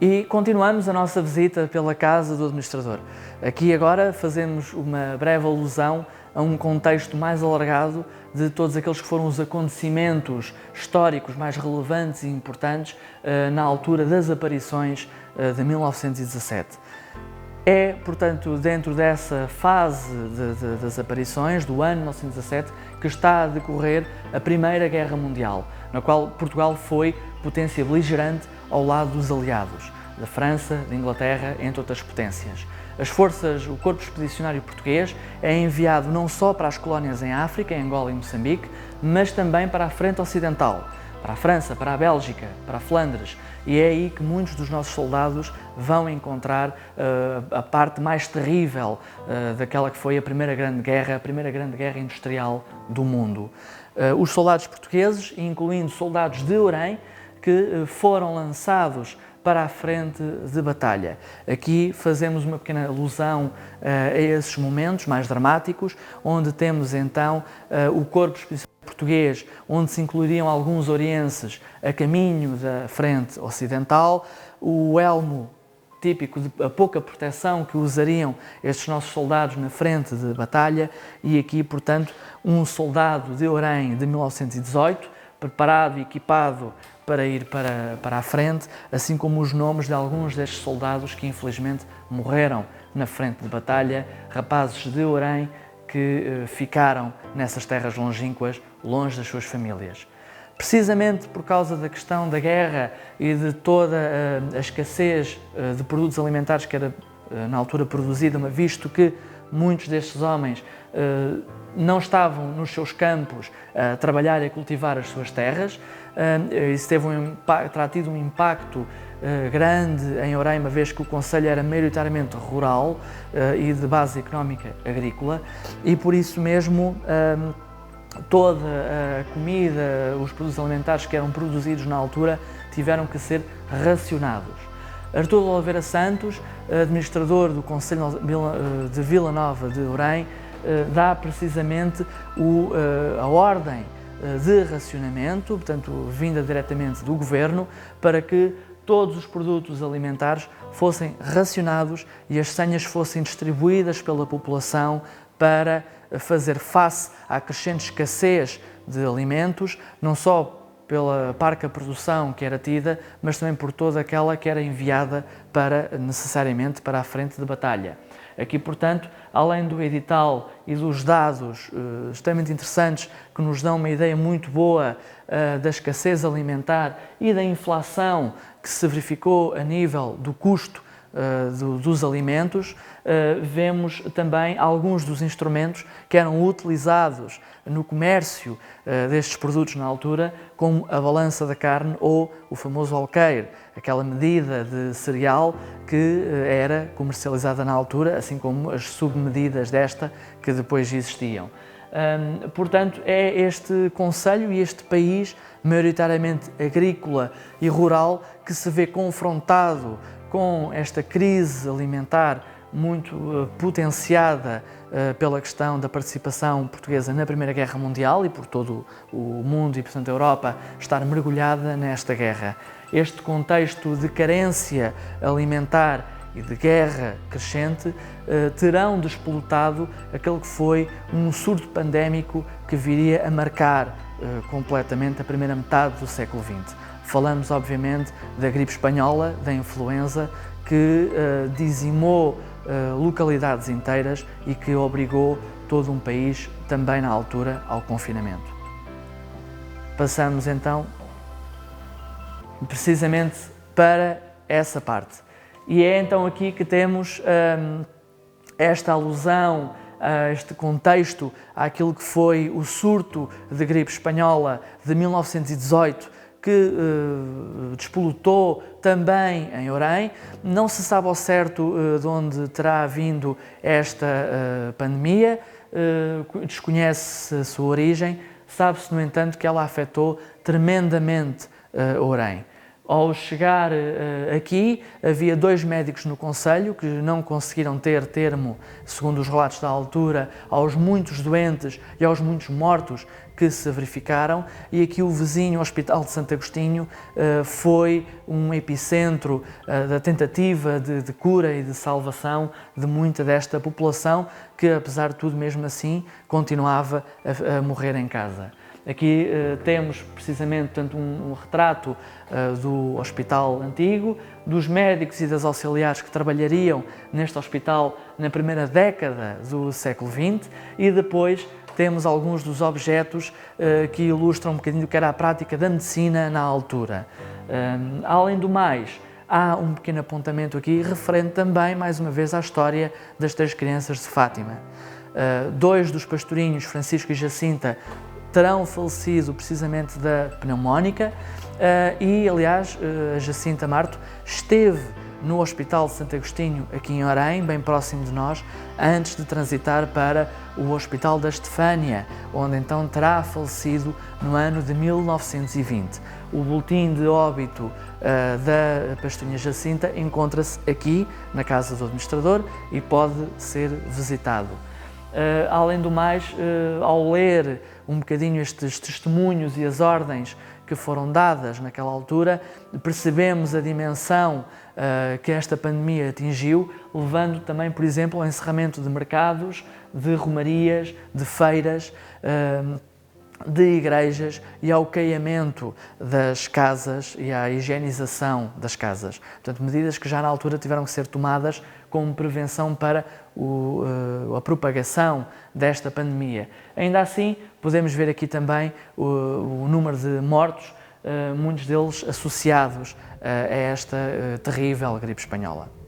E continuamos a nossa visita pela casa do administrador. Aqui agora fazemos uma breve alusão a um contexto mais alargado de todos aqueles que foram os acontecimentos históricos mais relevantes e importantes na altura das aparições de 1917. É, portanto, dentro dessa fase das aparições do ano 1917 que está a decorrer a Primeira Guerra Mundial, na qual Portugal foi potência beligerante ao lado dos aliados, da França, da Inglaterra, entre outras potências. O Corpo Expedicionário Português é enviado não só para as colónias em África, em Angola e Moçambique, mas também para a frente ocidental, para a França, para a Bélgica, para a Flandres, e é aí que muitos dos nossos soldados vão encontrar a parte mais terrível daquela que foi a Primeira Grande Guerra Industrial do mundo. Os soldados portugueses, incluindo soldados de Orém, que foram lançados para a frente de batalha. Aqui fazemos uma pequena alusão a esses momentos mais dramáticos, onde temos então o Corpo Expedicionário Português, onde se incluiriam alguns orienses a caminho da frente ocidental, o elmo típico de a pouca proteção que usariam estes nossos soldados na frente de batalha, e aqui, portanto, um soldado de Orém de 1918, preparado e equipado para ir para a frente, assim como os nomes de alguns destes soldados que infelizmente morreram na frente de batalha, rapazes de Orém que ficaram nessas terras longínquas, longe das suas famílias. Precisamente por causa da questão da guerra e de toda a escassez de produtos alimentares que era na altura produzida, visto que muitos destes homens não estavam nos seus campos a trabalhar e a cultivar as suas terras. Isso terá tido um impacto grande em Orém, uma vez que o concelho era maioritariamente rural e de base económica agrícola, e por isso mesmo toda a comida, os produtos alimentares que eram produzidos na altura tiveram que ser racionados. Artur de Oliveira Santos, administrador do Concelho de Vila Nova de Orém, dá precisamente a ordem de racionamento, portanto, vinda diretamente do Governo, para que todos os produtos alimentares fossem racionados e as senhas fossem distribuídas pela população para fazer face à crescente escassez de alimentos, não só pela parca produção que era tida, mas também por toda aquela que era enviada necessariamente para a frente de batalha. Aqui, portanto, além do edital e dos dados extremamente interessantes que nos dão uma ideia muito boa da escassez alimentar e da inflação que se verificou a nível do custo dos alimentos, vemos também alguns dos instrumentos que eram utilizados no comércio destes produtos na altura, como a balança da carne ou o famoso alqueire, aquela medida de cereal que era comercializada na altura, assim como as submedidas desta que depois existiam. Portanto, é este concelho e este país, maioritariamente agrícola e rural, que se vê confrontado com esta crise alimentar muito potenciada pela questão da participação portuguesa na Primeira Guerra Mundial e por todo o mundo e, portanto, a Europa estar mergulhada nesta guerra. Este contexto de carência alimentar e de guerra crescente terão despolutado aquele que foi um surto pandémico que viria a marcar completamente a primeira metade do século XX. Falamos, obviamente, da gripe espanhola, da influenza, que dizimou localidades inteiras e que obrigou todo um país, também na altura, ao confinamento. Passamos então precisamente para essa parte. E é então aqui que temos esta alusão a este contexto, àquilo que foi o surto de gripe espanhola de 1918, que despolutou também em Orém. Não se sabe ao certo de onde terá vindo esta pandemia, desconhece a sua origem, sabe-se, no entanto, que ela afetou tremendamente Orém. Ao chegar aqui, havia 2 médicos no concelho que não conseguiram ter termo, segundo os relatos da altura, aos muitos doentes e aos muitos mortos que se verificaram, e aqui o vizinho Hospital de Santo Agostinho foi um epicentro da tentativa de cura e de salvação de muita desta população que, apesar de tudo, mesmo assim, continuava a morrer em casa. Aqui temos precisamente, portanto, um retrato do hospital antigo, dos médicos e das auxiliares que trabalhariam neste hospital na primeira década do século XX, e depois temos alguns dos objetos que ilustram um bocadinho do que era a prática da medicina na altura. Além do mais, há um pequeno apontamento aqui referente também, mais uma vez, à história das 3 crianças de Fátima. 2 dos pastorinhos, Francisco e Jacinta, terão falecido precisamente da pneumónica e, aliás, a Jacinta Marto esteve no Hospital de Santo Agostinho, aqui em Orém, bem próximo de nós, antes de transitar para o Hospital da Estefânia, onde então terá falecido no ano de 1920. O boletim de óbito da pastorinha Jacinta encontra-se aqui, na casa do administrador, e pode ser visitado. Além do mais, ao ler um bocadinho estes testemunhos e as ordens que foram dadas naquela altura, percebemos a dimensão que esta pandemia atingiu, levando também, por exemplo, ao encerramento de mercados, de romarias, de feiras, de igrejas e ao caiamento das casas e à higienização das casas. Portanto, medidas que já na altura tiveram que ser tomadas como prevenção para a propagação desta pandemia. Ainda assim, podemos ver aqui também o número de mortos, muitos deles associados a esta terrível gripe espanhola.